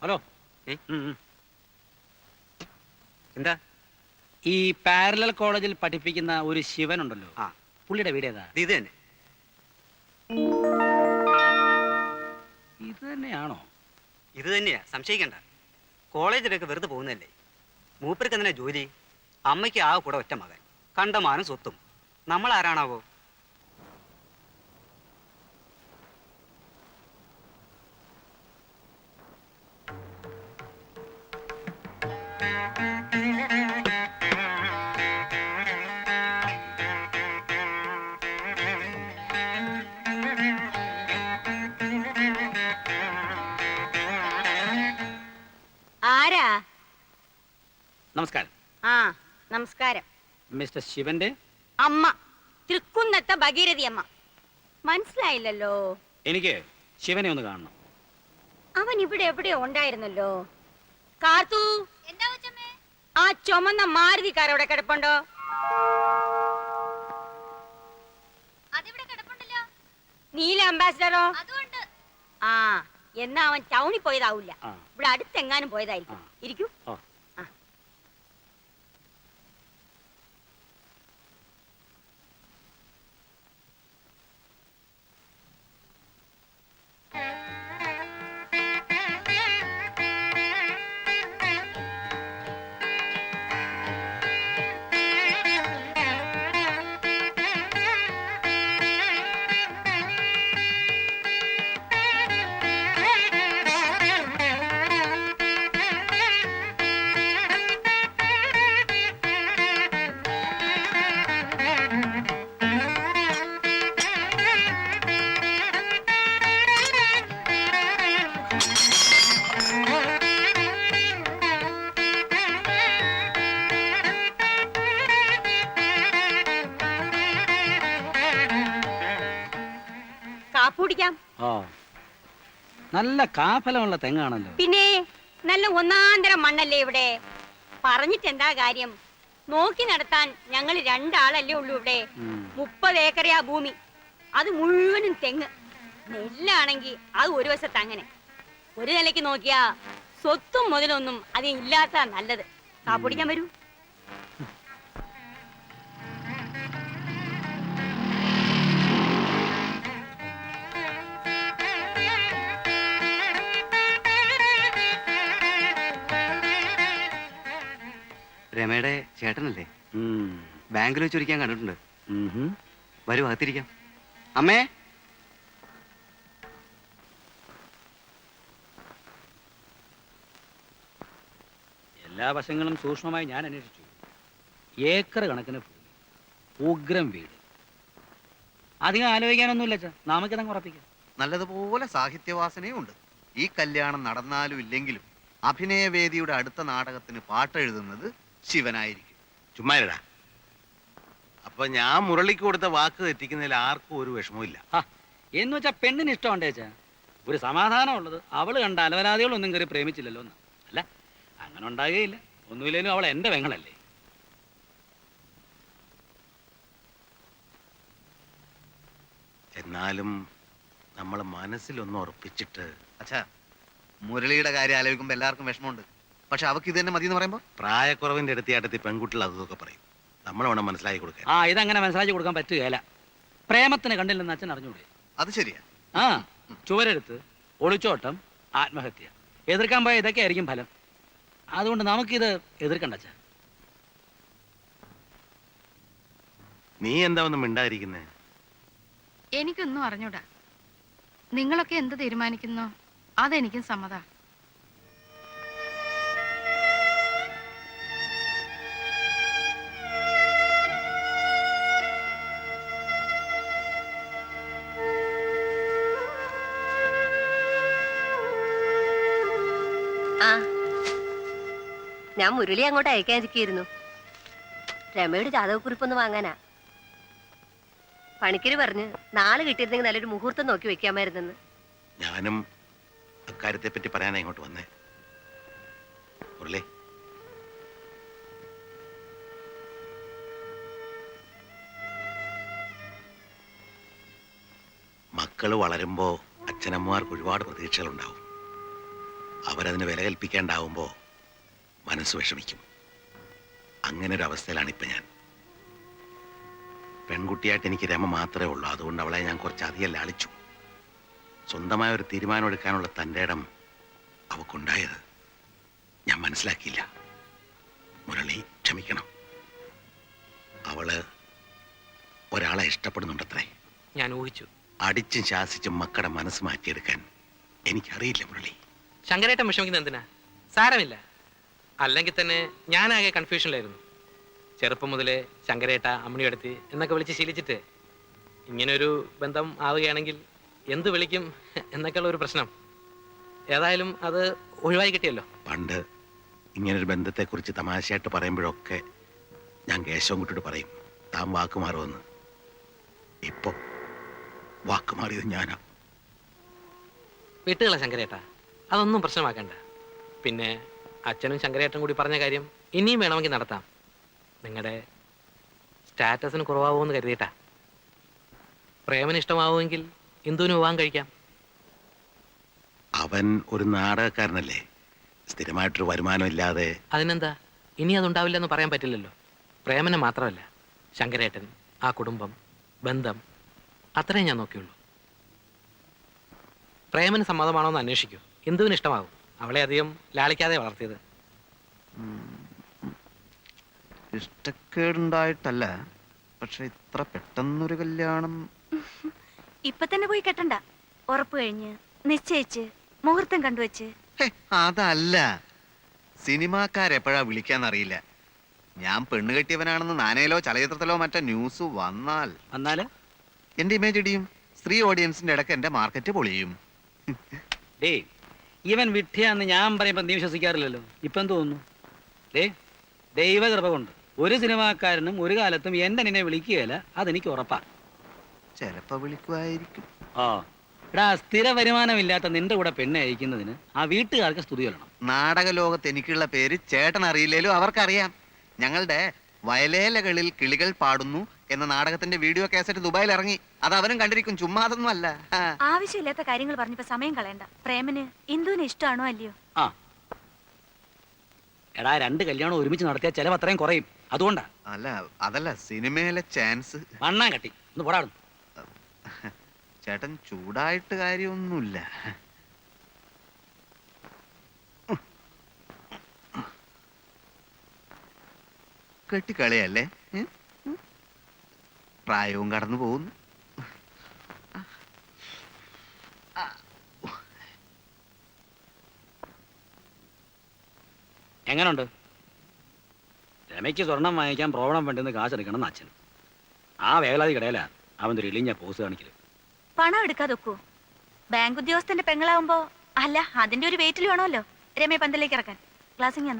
Hello. എന്താ? ഈ parallel കോളേജിൽ പഠിപ്പിക്കുന്ന ഒരു ശിവനുണ്ടല്ലോ, പുള്ളിയുടെ വീട് ഏതാ? ഇത് തന്നെ. ഇത് തന്നെയാണോ? ഇത് തന്നെയാ, സംശയിക്കണ്ട. കോളേജിലൊക്കെ വെറുതെ പോകുന്നതല്ലേ. മൂപ്പർക്ക് എന്തിനാ ജോലി? അമ്മയ്ക്ക് ആ കൂടെ ഒറ്റ മകൻ, കണ്ടമാനം സ്വത്തും. നമ്മൾ ആരാണാവോ? ആരാ? നമസ്കാരം. ആ, നമസ്കാരം. മിസ്റ്റർ ശിവന്റെ അമ്മ, തൃക്കുന്നത്തെ ഭഗീരഥി അമ്മ. മനസ്സിലായില്ലല്ലോ. എനിക്ക് ശിവനെ ഒന്ന് കാണണം. അവൻ ഇവിടെ എവിടെയോ ഉണ്ടായിരുന്നല്ലോ. കാർത്തു, ആ ചുമന്ന മാരുതി കാർ അവിടെ കിടപ്പുണ്ടോ? നീല അംബാസിഡറോ? ആ, എന്നാ അവൻ ടൗണിൽ പോയതാവൂല, ഇവിടെ അടുത്തെങ്ങാനും പോയതായിരിക്കും. ഇരിക്കൂ. നല്ല കാഫലമുള്ള തെങ്ങാണല്ലോ. പിന്നെ നല്ല ഒന്നാന്തരം മണ്ണല്ലേ ഇവിടെ. പറഞ്ഞിട്ട് എന്താ കാര്യം? നോക്കി നടത്താൻ ഞങ്ങൾ രണ്ടാളല്ലേ ഉള്ളൂ ഇവിടെ. 30 ഏക്കറയാ ഭൂമി, അത് മുഴുവനും തെങ്ങ്. നെല്ലാണെങ്കിൽ അത് ഒരു വശത്ത്. അങ്ങനെ ഒരു നിലയ്ക്ക് നോക്കിയാ സ്വത്തും മുതലൊന്നും അതില്ലാത്ത നല്ലത്. കാപ്പിടിക്കാൻ വരൂ. രമയുടെ ചേട്ടനല്ലേ? ബാങ്കിൽ വെച്ച് ഒരിക്കാൻ കണ്ടിട്ടുണ്ട്. വരൂ, അകത്തിരിക്കാം. അമ്മേ, എല്ലാ വശങ്ങളും സൂക്ഷ്മമായി ഞാൻ അന്വേഷിച്ചു. ഏക്കർ കണക്കിന് ഭൂമി, ഉഗ്രം വീട്. അധികം ആലോചിക്കാനൊന്നുമില്ല, നമുക്കിതങ്ങ് ഉറപ്പിക്കാം. നല്ലതുപോലെ സാഹിത്യവാസനയും ഉണ്ട്. ഈ കല്യാണം നടന്നാലും ഇല്ലെങ്കിലും അഭിനയവേദിയുടെ അടുത്ത നാടകത്തിന് പാട്ടെഴുതുന്നത് ശിവനായിരിക്കും. ചുമ്മാരടാ. അപ്പൊ ഞാൻ മുരളിക്ക് കൊടുത്ത വാക്ക് തെറ്റിക്കുന്നതിൽ ആർക്കും ഒരു വിഷമവും ഇല്ല. എന്ന് വെച്ചാ പെണ്ണിന് ഇഷ്ടമുണ്ടേച്ചാ ഒരു സമാധാനം ഉള്ളത് അവള് കണ്ട അലവരാതികളൊന്നും കയറി പ്രേമിച്ചില്ലല്ലോ എന്ന്. അല്ല, അങ്ങനെ ഉണ്ടാകുകയില്ല. ഒന്നുമില്ലേലും അവൾ എന്റെ പെങ്ങളല്ലേ. എന്നാലും നമ്മൾ മനസ്സിലൊന്ന് ഉറപ്പിച്ചിട്ട്. അച്ഛാ, മുരളിയുടെ കാര്യം ആലോചിക്കുമ്പോ എല്ലാവർക്കും വിഷമമുണ്ട്. പക്ഷെ അവക്ക് ഇത് തന്നെ മതി എന്ന് പറയുമ്പോ പ്രായക്കുറവിന്റെ അടുത്ത് പെൺകുട്ടികൾ അതൊക്കെ പറയും. നമ്മൾ വേണം മനസ്സിലാക്കി കൊടുക്കാൻ. ഇതങ്ങനെ മനസ്സിലാക്കി കൊടുക്കാൻ പറ്റുകയല്ല. പ്രേമത്തിന് കണ്ടില്ലെന്ന് അച്ഛൻ അറിഞ്ഞൂടെ? അത് ശരിയാ. ചുവരെടുത്ത്, ഒളിച്ചോട്ടം, ആത്മഹത്യ, എതിർക്കാൻ പോയ ഇതൊക്കെ ആയിരിക്കും ഫലം. അതുകൊണ്ട് നമുക്കിത് എതിർക്കണ്ട അച്ഛാ. നീ എന്താ ഒന്നും മിണ്ടാതിരിക്കുന്നേ? എനിക്കൊന്നും അറിഞ്ഞൂടാ. നിങ്ങളൊക്കെ എന്ത് തീരുമാനിക്കുന്നോ അതെനിക്കും സമ്മതാ. ഞാൻ മുരളി അങ്ങോട്ട് അയക്കാതിരിക്കുന്നു. രമയുടെ ജാതകക്കുറിപ്പൊന്ന് വാങ്ങാനാ. പണിക്കര് പറഞ്ഞ് നാളെ കിട്ടിയിരുന്നെങ്കിൽ നല്ലൊരു മുഹൂർത്തം നോക്കി വെക്കാമായിരുന്നെന്ന്. ഞാനും അക്കാര്യത്തെ പറ്റി പറയാനാ ഇങ്ങോട്ട് വന്നേ. മുരളി, മക്കള് വളരുമ്പോ അച്ഛനമ്മമാർക്ക് ഒരുപാട് പ്രതീക്ഷകളുണ്ടാവും. അവരതിന് വില കൽപ്പിക്കാണ്ടാവുമ്പോ മനസ്സ് വിഷമിക്കും. അങ്ങനെ ഒരു അവസ്ഥയിലാണ് ഇപ്പൊ ഞാൻ. പെൺകുട്ടിയായിട്ട് എനിക്ക് രമ മാത്രമേ ഉള്ളൂ. അതുകൊണ്ട് അവളെ ഞാൻ കുറച്ചധികം ലാളിച്ചു. സ്വന്തമായ ഒരു തീരുമാനം എടുക്കാനുള്ള തൻ്റെ ഇടം അവക്കുണ്ടായത് ഞാൻ മനസ്സിലാക്കിയില്ല. മുരളി ക്ഷമിക്കണം. അവള് ഒരാളെ ഇഷ്ടപ്പെടുന്നുണ്ടത്രേ. ഞാൻ ഊഹിച്ചു. അടിച്ചും ശാസിച്ചും മക്കളുടെ മനസ്സ് മാറ്റിയെടുക്കാൻ എനിക്കറിയില്ല മുരളി. ശങ്കരേട്ടൻ വിഷമിക്കുന്നത് എന്തിനാ? സാരമില്ല. അല്ലെങ്കിൽ തന്നെ ഞാനാകെ കൺഫ്യൂഷനിലായിരുന്നു. ചെറുപ്പം മുതലേ ശങ്കരേട്ട, അമ്മണിയെടുത്ത് എന്നൊക്കെ വിളിച്ച് ശീലിച്ചിട്ട് ഇങ്ങനൊരു ബന്ധം ആവുകയാണെങ്കിൽ എന്ത് വിളിക്കും എന്നൊക്കെയുള്ള ഒരു പ്രശ്നം. ഏതായാലും അത് ഒഴിവായി കിട്ടിയല്ലോ. പണ്ട് ഇങ്ങനൊരു ബന്ധത്തെക്കുറിച്ച് തമാശയായിട്ട് പറയുമ്പോഴൊക്കെ ഞാൻ കേശവൻകുട്ടിയോട് പറയും, താൻ വാക്കുമാറുമെന്ന്. ഇപ്പൊ വാക്കുമാറിയത് ഞാനാ. വിട്ടുകള ശങ്കരേട്ട, അതൊന്നും പ്രശ്നമാക്കണ്ട. പിന്നെ അച്ഛനും ശങ്കരേട്ടനും കൂടി പറഞ്ഞ കാര്യം ഇനിയും വേണമെങ്കിൽ നടത്താം. നിങ്ങളുടെ സ്റ്റാറ്റസിന് കുറവാകുമെന്ന് കരുതിയിട്ടാ. പ്രേമന് ഇഷ്ടമാവുമെങ്കിൽ ഇന്ദുവിന് വിവാഹം കഴിക്കാം. അവൻ ഒരു നാടകക്കാരനല്ലേ, സ്ഥിരമായിട്ടൊരു വരുമാനം ഇല്ലാതെ. അതിനെന്താ, ഇനി അതുണ്ടാവില്ലെന്ന് പറയാൻ പറ്റില്ലല്ലോ. പ്രേമനെ മാത്രമല്ല, ശങ്കരേട്ടൻ, ആ കുടുംബം, ബന്ധം, അത്രയും ഞാൻ നോക്കിയുള്ളൂ. പ്രേമന് സമ്മതമാണോ എന്ന് അന്വേഷിക്കൂ. ഇന്ദുവിന് ഇഷ്ടമാകും. അവളെ അധികം ലാളിക്കാതെ വളർത്തിയത്. ഇഷ്ടക്കേടുണ്ടായിട്ടല്ല, പക്ഷെ ഇത്ര പെട്ടെന്നൊരു കല്യാണം. ഇപ്പൊ തന്നെ പോയി കെട്ടണ്ട. ഉറപ്പ് കഴിഞ്ഞ് നിശ്ചയിച്ച് മുഹൂർത്തം കണ്ടുവച്ച്. അതല്ല, സിനിമാക്കാരെപ്പോഴാ വിളിക്കാന്നറിയില്ല. ഞാൻ പെണ്ണ് കെട്ടിയവനാണെന്ന് നാനയിലോ ചലച്ചിത്രത്തിലോ മറ്റോ ന്യൂസ് വന്നാൽ എന്റെ ഇമേജ് ഇടിയും. സ്ത്രീ ഓഡിയൻസിന്റെ ഇടയ്ക്ക് എന്റെ മാർക്കറ്റ് പൊളിയും. ഡേ, ഇവൻ വിഡ്ഢിയാന്ന് ഞാൻ പറയുമ്പോ നീ വിശ്വസിക്കാറില്ലല്ലോ. ഇപ്പം തോന്നുന്നു. ഡേ, ദൈവകൃപ കൊണ്ട് ഒരു സിനിമാക്കാരനും ഒരു കാലത്തും എന്റെ നിന്നെ വിളിക്കുകയില്ല. അതെനിക്ക് ഉറപ്പാ. ചിലപ്പോ വിളിക്കുമായിരിക്കും. ആ എടാ, സ്ഥിര വരുമാനമില്ലാത്ത നിന്റെ കൂടെ പെണ്ണെ അയക്കുന്നതിന് ആ വീട്ടുകാർക്ക് സ്തുതി കൊള്ളണം. നാടക ലോകത്ത് എനിക്കുള്ള പേര് ചേട്ടൻ അറിയില്ലേലും അവർക്കറിയാം. ഞങ്ങളുടെ വയലേലകളിൽ കിളികൾ പാടുന്നു എന്ന നാടകത്തിന്റെ വീഡിയോ കാസറ്റ് ദുബായിൽ ഇറങ്ങി. അത് അവനും കണ്ടിരിക്കും, ചുമ്മാ അതൊന്നും അല്ല. ആവശ്യമില്ലാത്ത കാര്യങ്ങൾ പറഞ്ഞപ്പോ സമയം കളയണ്ട. പ്രേമന് ഇന്ദുവിന് ഇഷ്ടമാണോ അല്ലയോ? ആ എടാ, 2 കല്യാണം ഒരുമിച്ച് നടത്തിയ ചെലവ് അത്രയും കുറയും. അതുകൊണ്ടാ. അതല്ല സിനിമയിലെ ചാൻസ്. മണ്ണാൻ കട്ടി ഒന്ന് പോടാടും. ചേട്ടൻ ചൂടായിട്ട് കാര്യമൊന്നുമില്ല. കെട്ടിക്കളിയല്ലേ, പ്രായവും കടന്നു പോകുന്നു. എങ്ങനുണ്ട്? രമയ്ക്ക് സ്വർണം വാങ്ങിക്കാൻ പ്രോബ്ലം വേണ്ടെന്ന് കാശെടുക്കണം എന്ന് അച്ഛൻ. ആ വേലാതി കടയിലാ അവൻ ഒരു ഇളിഞ്ഞ പോസ് കാണിക്കല്. പണം എടുക്കാതെ ഒക്കൂ. ബാങ്ക് ഉദ്യോഗസ്ഥന്റെ പെങ്ങളാവുമ്പോ അല്ല, അതിന്റെ ഒരു വെയിറ്റിൽ വേണമല്ലോ രമയെ പന്തലേക്ക് ഇറക്കാൻ. ക്ലാസ്സിങ്